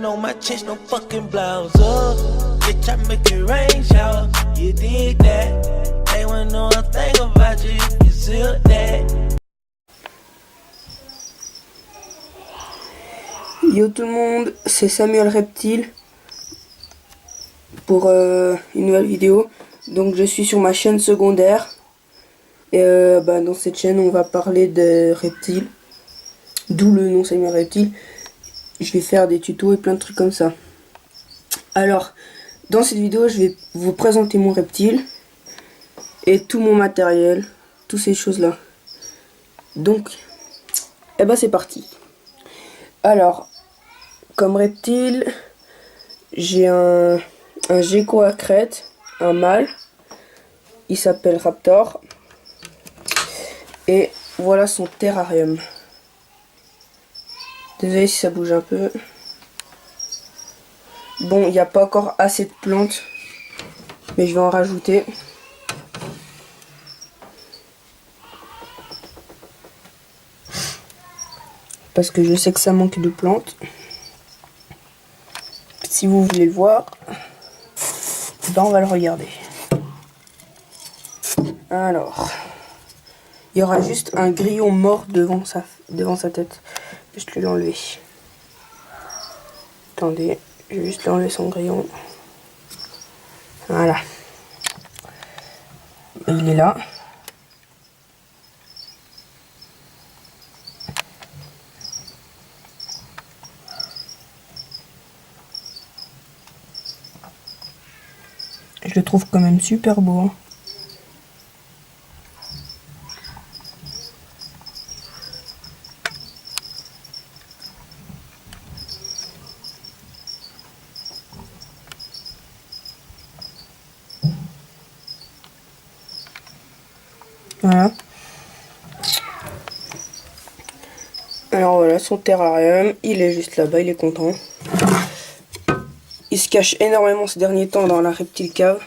Diamond on my chest, no fucking blouse. Bitch, I make it rain shower. You did that. They wanna know a thing about you. You still that. Yo tout le monde, c'est Samuel Reptile pour une nouvelle vidéo. Donc je suis sur ma chaîne secondaire et dans cette chaîne on va parler de reptiles, d'où le nom Samuel Reptile. Je vais faire des tutos et plein de trucs comme ça. Alors dans cette vidéo je vais vous présenter mon reptile et tout mon matériel, toutes ces choses là. Donc c'est parti. Alors comme reptile, j'ai un gecko à crête, un mâle, il s'appelle Raptor, et voilà son terrarium. Désolé si ça bouge un peu. Bon, il n'y a pas encore assez de plantes, mais je vais en rajouter. Parce que je sais que ça manque de plantes. Si vous voulez le voir, on va le regarder. Alors, il y aura juste un grillon mort devant sa tête. Juste lui l'enlever. Attendez, je vais juste lui enlever son grillon. Voilà. Il est là. Je le trouve quand même super beau. Hein. Voilà. Alors voilà son terrarium, il est juste là-bas, il est content. Il se cache énormément ces derniers temps dans la reptile cave.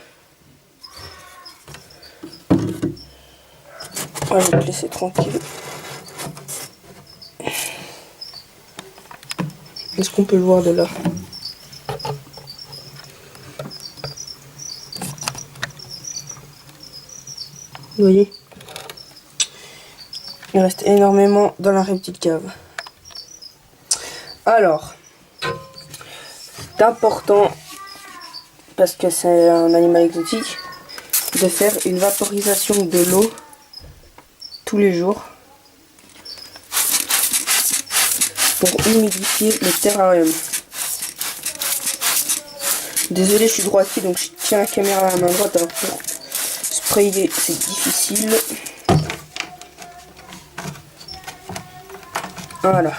Voilà, je vais te laisser tranquille. Est-ce qu'on peut le voir de là? Vous voyez? Il reste énormément dans la reptile cave. Alors, c'est important, parce que c'est un animal exotique, de faire une vaporisation de l'eau tous les jours pour humidifier le terrarium. Désolé, je suis droitier donc je tiens la caméra à la main droite, alors pour sprayer c'est difficile. Voilà.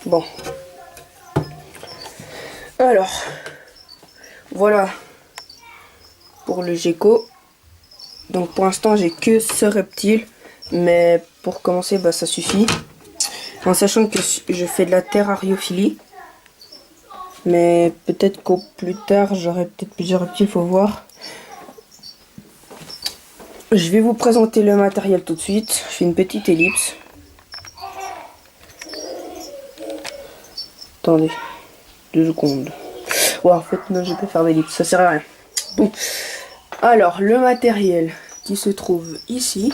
Bon. Alors, voilà pour le gecko. Donc pour l'instant j'ai que ce reptile, mais pour commencer ça suffit. En sachant que je fais de la terrariophilie, mais peut-être qu'au plus tard j'aurai peut-être plusieurs reptiles, faut voir. Je vais vous présenter le matériel tout de suite. Je fais une petite ellipse. Attendez, 2 secondes. Ouais, en fait non, je peux faire d'ellipse, ça sert à rien. Bon. Alors, le matériel qui se trouve ici.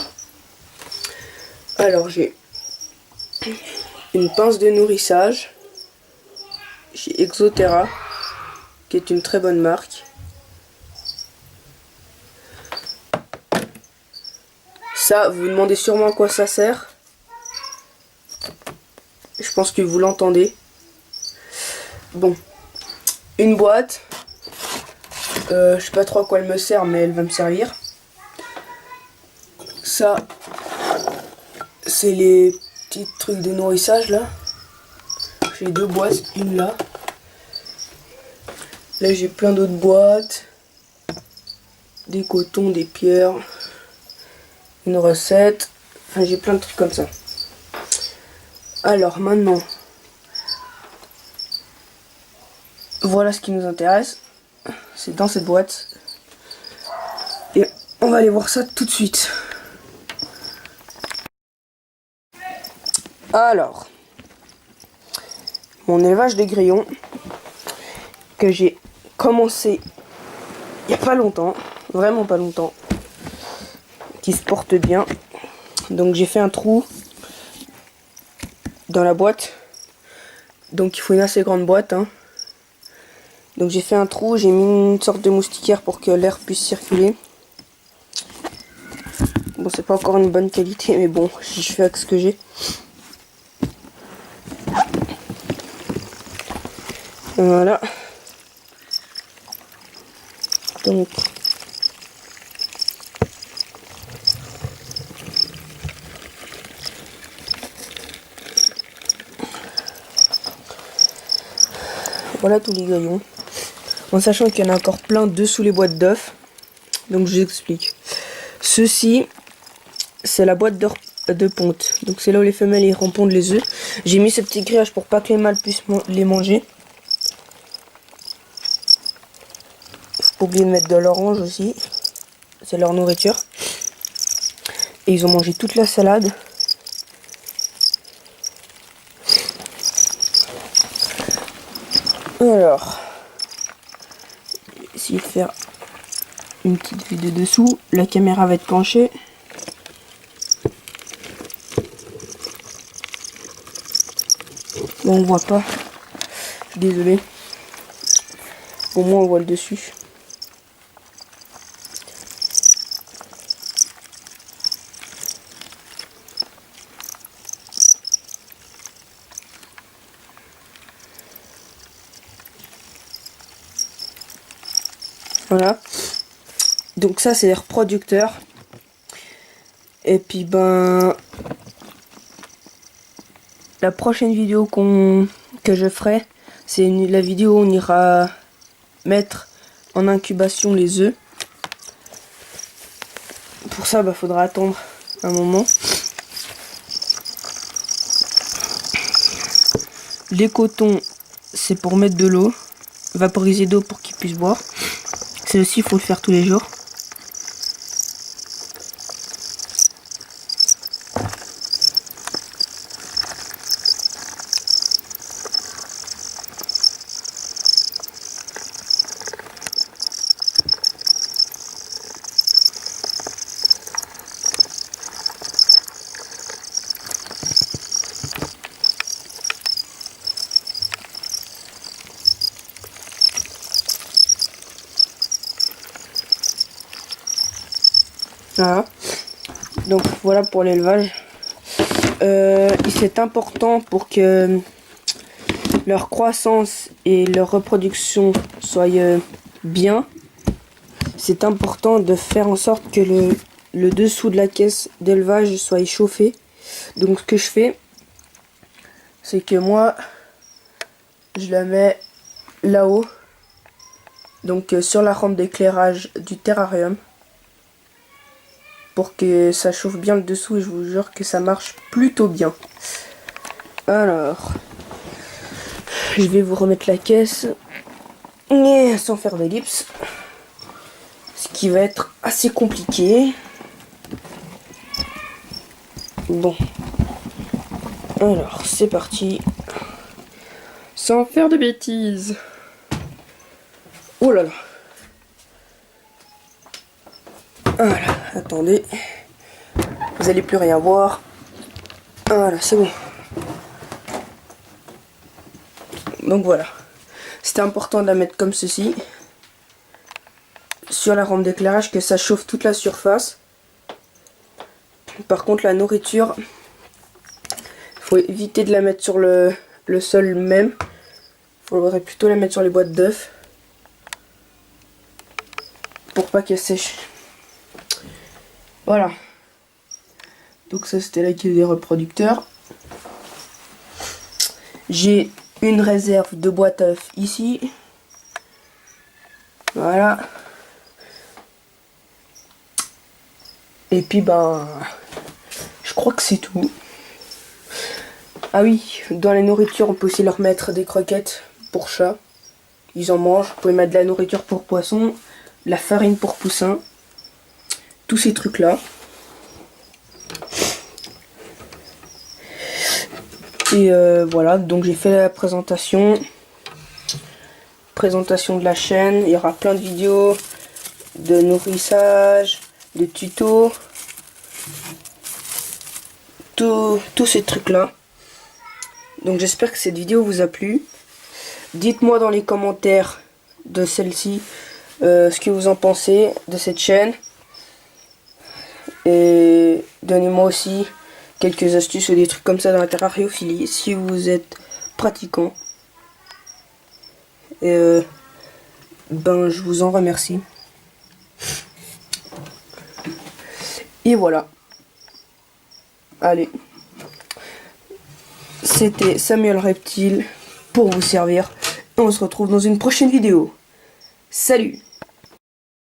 Alors, j'ai une pince de nourrissage chez Exoterra, qui est une très bonne marque. Ça, vous vous demandez sûrement à quoi ça sert. Je pense que vous l'entendez. Bon, une boîte. Je sais pas trop à quoi elle me sert, mais elle va me servir. Ça, c'est les petits trucs de nourrissage là. J'ai 2 boîtes, une là. Là j'ai plein d'autres boîtes. Des cotons, des pierres. Une recette. Enfin j'ai plein de trucs comme ça. Alors maintenant, voilà ce qui nous intéresse. C'est dans cette boîte. Et on va aller voir ça tout de suite. Alors, mon élevage de grillons que j'ai commencé il n'y a pas longtemps, vraiment pas longtemps, qui se porte bien. Donc j'ai fait un trou dans la boîte, donc il faut une assez grande boîte, hein. Donc j'ai fait un trou, j'ai mis une sorte de moustiquaire pour que l'air puisse circuler. Bon, c'est pas encore une bonne qualité, mais bon, je fais avec ce que j'ai. Voilà. Donc voilà tous les grillons. En sachant qu'il y en a encore plein dessous les boîtes d'œufs. Donc je vous explique. Ceci, c'est la boîte de ponte. Donc c'est là où les femelles ils rempondent les œufs. J'ai mis ce petit grillage pour pas que les mâles puissent les manger. Faut pas oublier de mettre de l'orange aussi. C'est leur nourriture. Et ils ont mangé toute la salade. Alors, je vais essayer de faire une petite vue de dessous. La caméra va être penchée. Bon, on voit pas. Je suis désolé. Au moins on voit le dessus. Voilà. Donc ça c'est les reproducteurs. Et puis ben la prochaine vidéo que je ferai, c'est la vidéo où on ira mettre en incubation les œufs. Pour ça bah faudra attendre un moment. Les cotons c'est pour mettre de l'eau, vaporiser d'eau pour qu'ils puissent boire. C'est aussi, il faut le faire tous les jours. Voilà. Donc voilà pour l'élevage. C'est important pour que leur croissance et leur reproduction soient bien. C'est important de faire en sorte que le dessous de la caisse d'élevage soit chauffé. Donc ce que je fais, c'est que moi, je la mets là-haut. Donc sur la rampe d'éclairage du terrarium. Pour que ça chauffe bien le dessous et je vous jure que ça marche plutôt bien. Alors, je vais vous remettre la caisse et sans faire d'ellipse, ce qui va être assez compliqué. Bon, alors c'est parti, sans faire de bêtises. Oh là là. Voilà, attendez. Vous allez plus rien voir. Voilà, c'est bon. Donc voilà. C'était important de la mettre comme ceci. Sur la rampe d'éclairage, que ça chauffe toute la surface. Par contre, la nourriture, il faut éviter de la mettre sur le sol même. Il faudrait plutôt la mettre sur les boîtes d'œufs. Pour pas qu'elle sèche. Voilà. Donc ça c'était la caisse des reproducteurs. J'ai une réserve de boîte à œufs ici. Voilà. Et puis ben, je crois que c'est tout. Ah oui, dans la nourriture on peut aussi leur mettre des croquettes pour chats. Ils en mangent. Vous pouvez mettre de la nourriture pour poissons, la farine pour poussins. Tous ces trucs là. Et voilà, donc j'ai fait la présentation de la chaîne. Il y aura plein de vidéos de nourrissage, de tutos, tous ces trucs là. Donc j'espère que cette vidéo vous a plu. Dites-moi dans les commentaires de celle-ci ce que vous en pensez de cette chaîne. Et donnez-moi aussi quelques astuces ou des trucs comme ça dans la terrariophilie si vous êtes pratiquant. Et ben je vous en remercie. Et voilà. Allez. C'était Samuel Reptile pour vous servir. Et on se retrouve dans une prochaine vidéo. Salut!